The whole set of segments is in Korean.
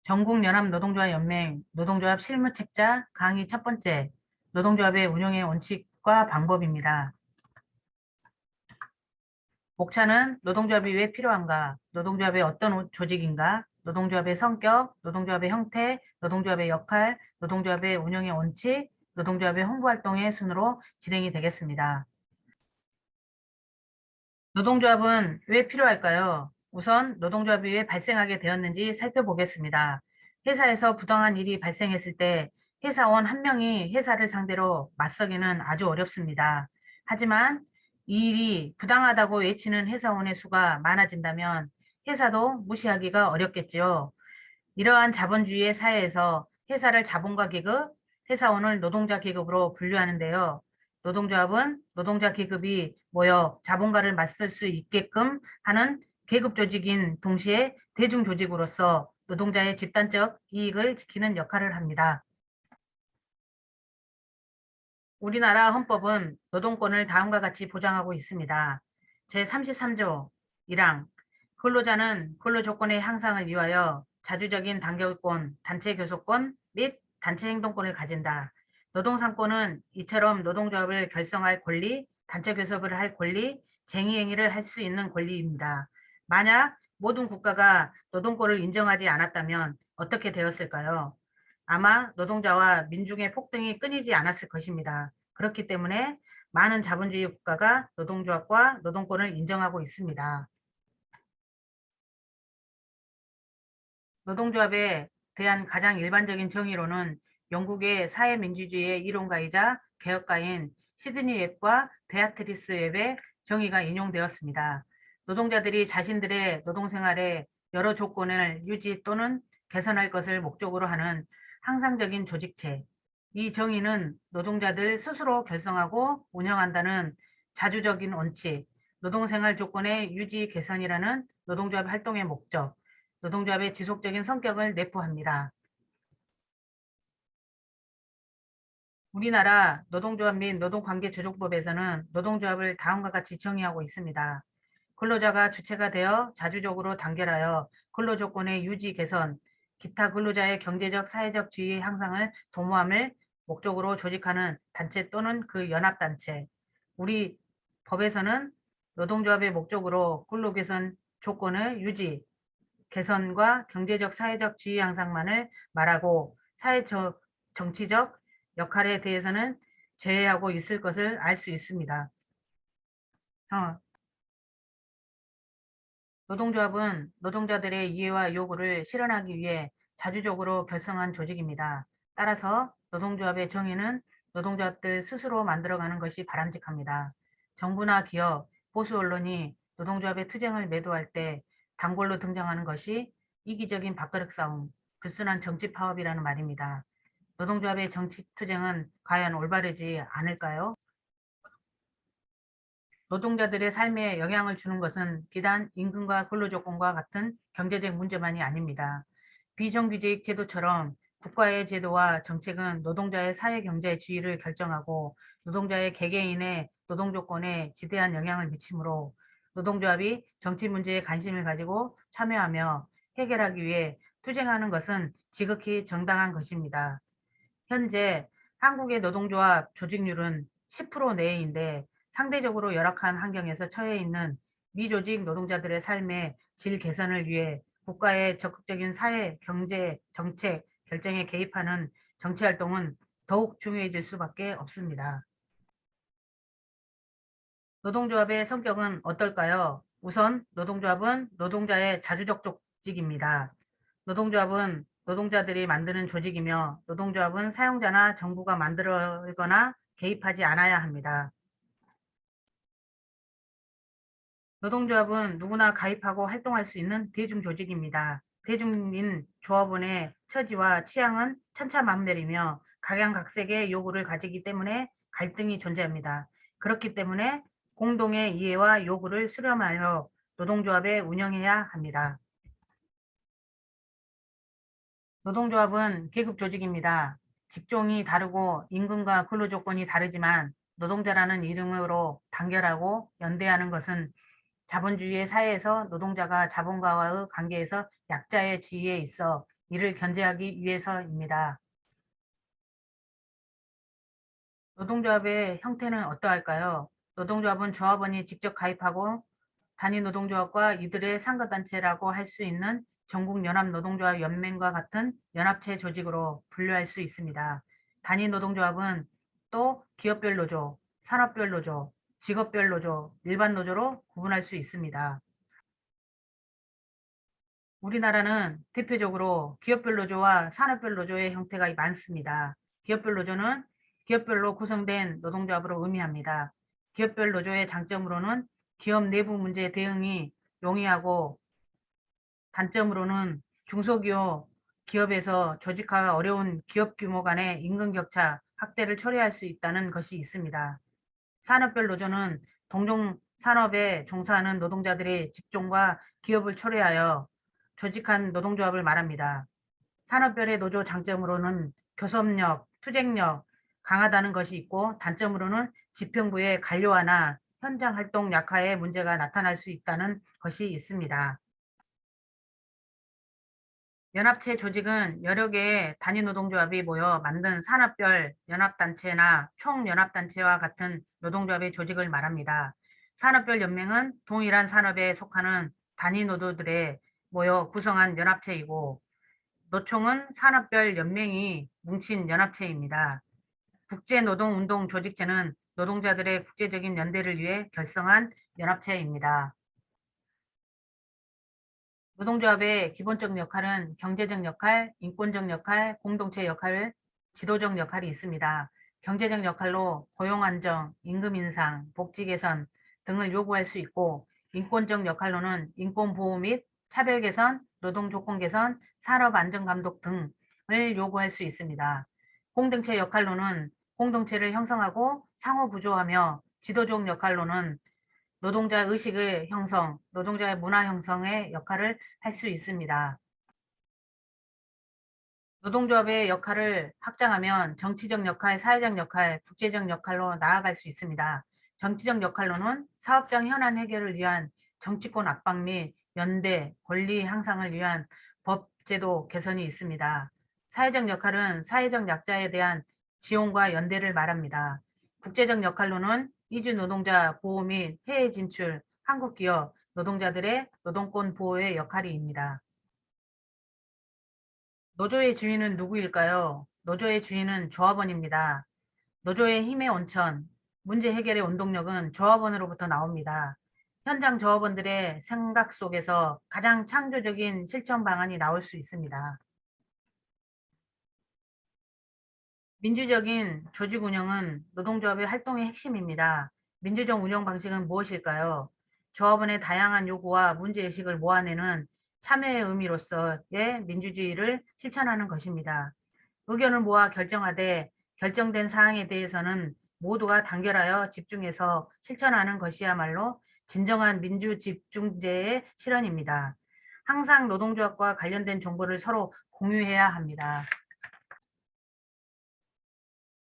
전국연합노동조합연맹 노동조합 실무책자 강의 첫 번째, 노동조합의 운영의 원칙과 방법입니다. 목차는 노동조합이 왜 필요한가, 노동조합의 어떤 조직인가, 노동조합의 성격, 노동조합의 형태, 노동조합의 역할, 노동조합의 운영의 원칙, 노동조합의 홍보활동의 순으로 진행이 되겠습니다. 노동조합은 왜 필요할까요? 우선 노동조합이 왜 발생하게 되었는지 살펴보겠습니다. 회사에서 부당한 일이 발생했을 때 회사원 한 명이 회사를 상대로 맞서기는 아주 어렵습니다. 하지만 이 일이 부당하다고 외치는 회사원의 수가 많아진다면 회사도 무시하기가 어렵겠지요. 이러한 자본주의의 사회에서 회사를 자본가 계급, 회사원을 노동자 계급으로 분류하는데요. 노동조합은 노동자 계급이 모여 자본가를 맞설 수 있게끔 하는 계급 조직인 동시에 대중 조직으로서 노동자의 집단적 이익을 지키는 역할을 합니다. 우리나라 헌법은 노동권을 다음과 같이 보장하고 있습니다. 제33조 1항 근로자는 근로조건의 향상을 위하여 자주적인 단결권, 단체교섭권 및 단체행동권을 가진다. 노동상권은 이처럼 노동조합을 결성할 권리, 단체교섭을 할 권리, 쟁의행위를 할 수 있는 권리입니다. 만약 모든 국가가 노동권을 인정하지 않았다면 어떻게 되었을까요? 아마 노동자와 민중의 폭등이 끊이지 않았을 것입니다. 그렇기 때문에 많은 자본주의 국가가 노동조합과 노동권을 인정하고 있습니다. 노동조합에 대한 가장 일반적인 정의로는 영국의 사회민주주의의 이론가이자 개혁가인 시드니 웹과 베아트리스 웹의 정의가 인용되었습니다. 노동자들이 자신들의 노동생활에 여러 조건을 유지 또는 개선할 것을 목적으로 하는 항상적인 조직체. 이 정의는 노동자들 스스로 결성하고 운영한다는 자주적인 원칙, 노동생활 조건의 유지 개선이라는 노동조합 활동의 목적, 노동조합의 지속적인 성격을 내포합니다. 우리나라 노동조합 및 노동관계조정법에서는 노동조합을 다음과 같이 정의하고 있습니다. 근로자가 주체가 되어 자주적으로 단결하여 근로조건의 유지 개선, 기타 근로자의 경제적 사회적 지위 향상을 도모함을 목적으로 조직하는 단체 또는 그 연합단체. 우리 법에서는 노동조합의 목적으로 근로개선 조건의 유지, 개선과 경제적 사회적 지위 향상만을 말하고 사회 정치적 역할에 대해서는 제외하고 있을 것을 알 수 있습니다. 노동조합은 노동자들의 이해와 요구를 실현하기 위해 자주적으로 결성한 조직입니다. 따라서 노동조합의 정의는 노동조합들 스스로 만들어가는 것이 바람직합니다. 정부나 기업, 보수 언론이 노동조합의 투쟁을 매도할 때 단골로 등장하는 것이 이기적인 밥그릇 싸움, 불순한 정치 파업이라는 말입니다. 노동조합의 정치 투쟁은 과연 올바르지 않을까요? 노동자들의 삶에 영향을 주는 것은 비단 임금과 근로조건과 같은 경제적 문제만이 아닙니다. 비정규직 제도처럼 국가의 제도와 정책은 노동자의 사회경제 지위를 결정하고 노동자의 개개인의 노동조건에 지대한 영향을 미치므로 노동조합이 정치 문제에 관심을 가지고 참여하며 해결하기 위해 투쟁하는 것은 지극히 정당한 것입니다. 현재 한국의 노동조합 조직률은 10% 내외인데 상대적으로 열악한 환경에서 처해 있는 미조직 노동자들의 삶의 질 개선을 위해 국가의 적극적인 사회, 경제, 정책 결정에 개입하는 정치활동은 더욱 중요해질 수밖에 없습니다. 노동조합의 성격은 어떨까요? 우선 노동조합은 노동자의 자주적 조직입니다. 노동조합은 노동자들이 만드는 조직이며 노동조합은 사용자나 정부가 만들거나 개입하지 않아야 합니다. 노동조합은 누구나 가입하고 활동할 수 있는 대중조직입니다. 대중인 조합원의 처지와 취향은 천차만별이며 각양각색의 요구를 가지기 때문에 갈등이 존재합니다. 그렇기 때문에 공동의 이해와 요구를 수렴하여 노동조합에 운영해야 합니다. 노동조합은 계급 조직입니다. 직종이 다르고 임금과 근로조건이 다르지만 노동자라는 이름으로 단결하고 연대하는 것은 자본주의의 사회에서 노동자가 자본가와의 관계에서 약자의 지위에 있어 이를 견제하기 위해서입니다. 노동조합의 형태는 어떠할까요? 노동조합은 조합원이 직접 가입하고 단위 노동조합과 이들의 상거단체라고 할 수 있는 전국연합노동조합 연맹과 같은 연합체 조직으로 분류할 수 있습니다. 단위 노동조합은 또 기업별 노조, 산업별 노조, 직업별 노조, 일반 노조로 구분할 수 있습니다. 우리나라는 대표적으로 기업별 노조와 산업별 노조의 형태가 많습니다. 기업별 노조는 기업별로 구성된 노동조합으로 의미합니다. 기업별 노조의 장점으로는 기업 내부 문제 대응이 용이하고 단점으로는 중소기업 기업에서 조직화가 어려운 기업 규모 간의 임금 격차 확대를 초래할 수 있다는 것이 있습니다. 산업별 노조는 동종 산업에 종사하는 노동자들의 직종과 기업을 초래하여 조직한 노동조합을 말합니다. 산업별의 노조 장점으로는 교섭력, 투쟁력 강하다는 것이 있고 단점으로는 지평부의 관료화나 현장 활동 약화의 문제가 나타날 수 있다는 것이 있습니다. 연합체 조직은 여러 개의 단위 노동조합이 모여 만든 산업별 연합단체나 총연합단체와 같은 노동조합의 조직을 말합니다. 산업별 연맹은 동일한 산업에 속하는 단위 노조들에 모여 구성한 연합체이고 노총은 산업별 연맹이 뭉친 연합체입니다. 국제노동운동 조직체는 노동자들의 국제적인 연대를 위해 결성한 연합체입니다. 노동조합의 기본적 역할은 경제적 역할, 인권적 역할, 공동체 역할, 지도적 역할이 있습니다. 경제적 역할로 고용 안정, 임금 인상, 복지 개선 등을 요구할 수 있고 인권적 역할로는 인권 보호 및 차별 개선, 노동 조건 개선, 산업 안전 감독 등을 요구할 수 있습니다. 공동체 역할로는 공동체를 형성하고 상호 부조하며 지도적 역할로는 노동자 의식의 형성, 노동자의 문화 형성의 역할을 할 수 있습니다. 노동조합의 역할을 확장하면 정치적 역할, 사회적 역할, 국제적 역할로 나아갈 수 있습니다. 정치적 역할로는 사업장 현안 해결을 위한 정치권 압박 및 연대, 권리 향상을 위한 법, 제도 개선이 있습니다. 사회적 역할은 사회적 약자에 대한 지원과 연대를 말합니다. 국제적 역할로는 이주 노동자 보호 및 해외 진출, 한국 기업, 노동자들의 노동권 보호의 역할입니다. 노조의 주인은 누구일까요? 노조의 주인은 조합원입니다. 노조의 힘의 원천, 문제 해결의 원동력은 조합원으로부터 나옵니다. 현장 조합원들의 생각 속에서 가장 창조적인 실천 방안이 나올 수 있습니다. 민주적인 조직 운영은 노동조합의 활동의 핵심입니다. 민주적 운영 방식은 무엇일까요? 조합원의 다양한 요구와 문제의식을 모아내는 참여의 의미로서의 민주주의를 실천하는 것입니다. 의견을 모아 결정하되 결정된 사항에 대해서는 모두가 단결하여 집중해서 실천하는 것이야말로 진정한 민주집중제의 실현입니다. 항상 노동조합과 관련된 정보를 서로 공유해야 합니다.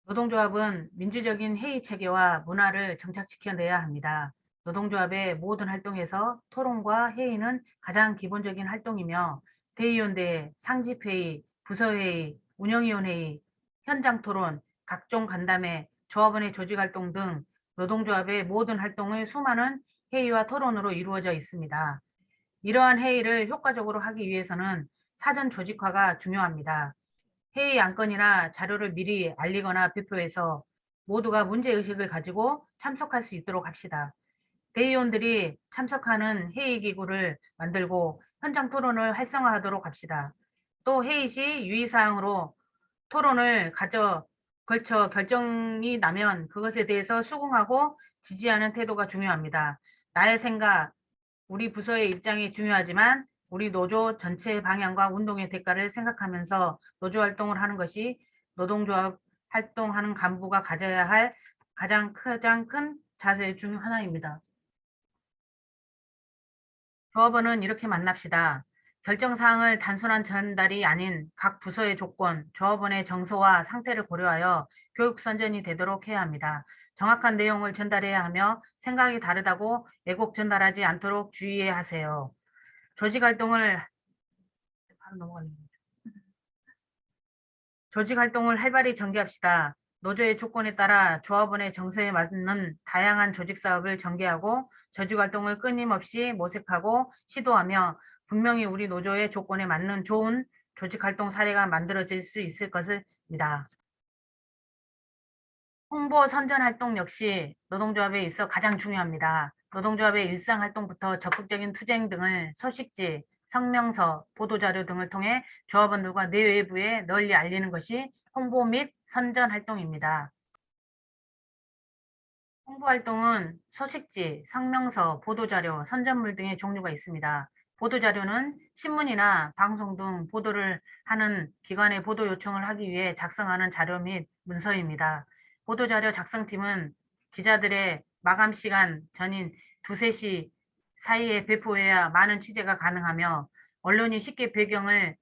노동조합은 민주적인 회의 체계와 문화를 정착시켜내야 합니다. 노동조합의 모든 활동에서 토론과 회의는 가장 기본적인 활동이며 대의원대, 상집회의, 부서회의, 운영위원회의, 현장토론, 각종 간담회, 조합원의 조직활동 등 노동조합의 모든 활동의 수많은 회의와 토론으로 이루어져 있습니다. 이러한 회의를 효과적으로 하기 위해서는 사전 조직화가 중요합니다. 회의 안건이나 자료를 미리 알리거나 발표해서 모두가 문제의식을 가지고 참석할 수 있도록 합시다. 대의원들이 참석하는 회의기구를 만들고 현장 토론을 활성화하도록 합시다. 또 회의 시 유의사항으로 토론을 걸쳐 결정이 나면 그것에 대해서 수긍하고 지지하는 태도가 중요합니다. 나의 생각, 우리 부서의 입장이 중요하지만 우리 노조 전체의 방향과 운동의 대가를 생각하면서 노조 활동을 하는 것이 노동조합 활동하는 간부가 가져야 할 가장 큰 자세 중 하나입니다. 조합원은 이렇게 만납시다. 결정사항을 단순한 전달이 아닌 각 부서의 조건, 조합원의 정서와 상태를 고려하여 교육 선전이 되도록 해야 합니다. 정확한 내용을 전달해야 하며 생각이 다르다고 왜곡 전달하지 않도록 주의해야 하세요. 조직활동을 바로 넘어가는 조직 활동을 활발히 전개합시다. 노조의 조건에 따라 조합원의 정서에 맞는 다양한 조직 사업을 전개하고 조직 활동을 끊임없이 모색하고 시도하며 분명히 우리 노조의 조건에 맞는 좋은 조직 활동 사례가 만들어질 수 있을 것입니다. 홍보 선전 활동 역시 노동조합에 있어 가장 중요합니다. 노동조합의 일상 활동부터 적극적인 투쟁 등을 소식지, 성명서, 보도자료 등을 통해 조합원들과 내외부에 널리 알리는 것이 홍보 및 선전 활동입니다. 홍보 활동은 소식지, 성명서, 보도자료, 선전물 등의 종류가 있습니다. 보도자료는 신문이나 방송 등 보도를 하는 기관의 보도 요청을 하기 위해 작성하는 자료 및 문서입니다. 보도자료 작성팀은 기자들의 마감 시간 전인 2, 3시 사이에 배포해야 많은 취재가 가능하며 언론이 쉽게 배경을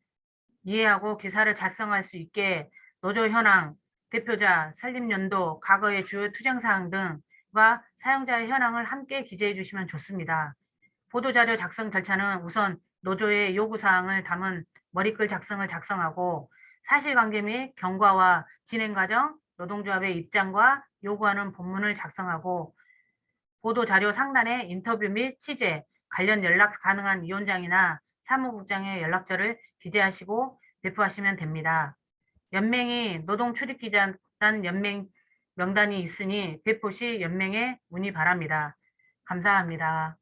이해하고 기사를 작성할 수 있게 노조 현황, 대표자, 설립연도, 과거의 주요 투쟁사항 등과 사용자의 현황을 함께 기재해 주시면 좋습니다. 보도자료 작성 절차는 우선 노조의 요구사항을 담은 머리글 작성을 작성하고 사실관계 및 경과와 진행 과정, 노동조합의 입장과 요구하는 본문을 작성하고 보도자료 상단에 인터뷰 및 취재, 관련 연락 가능한 위원장이나 사무국장의 연락처를 기재하시고 배포하시면 됩니다. 연맹이 노동출입기자단 연맹 명단이 있으니 배포 시 연맹에 문의 바랍니다. 감사합니다.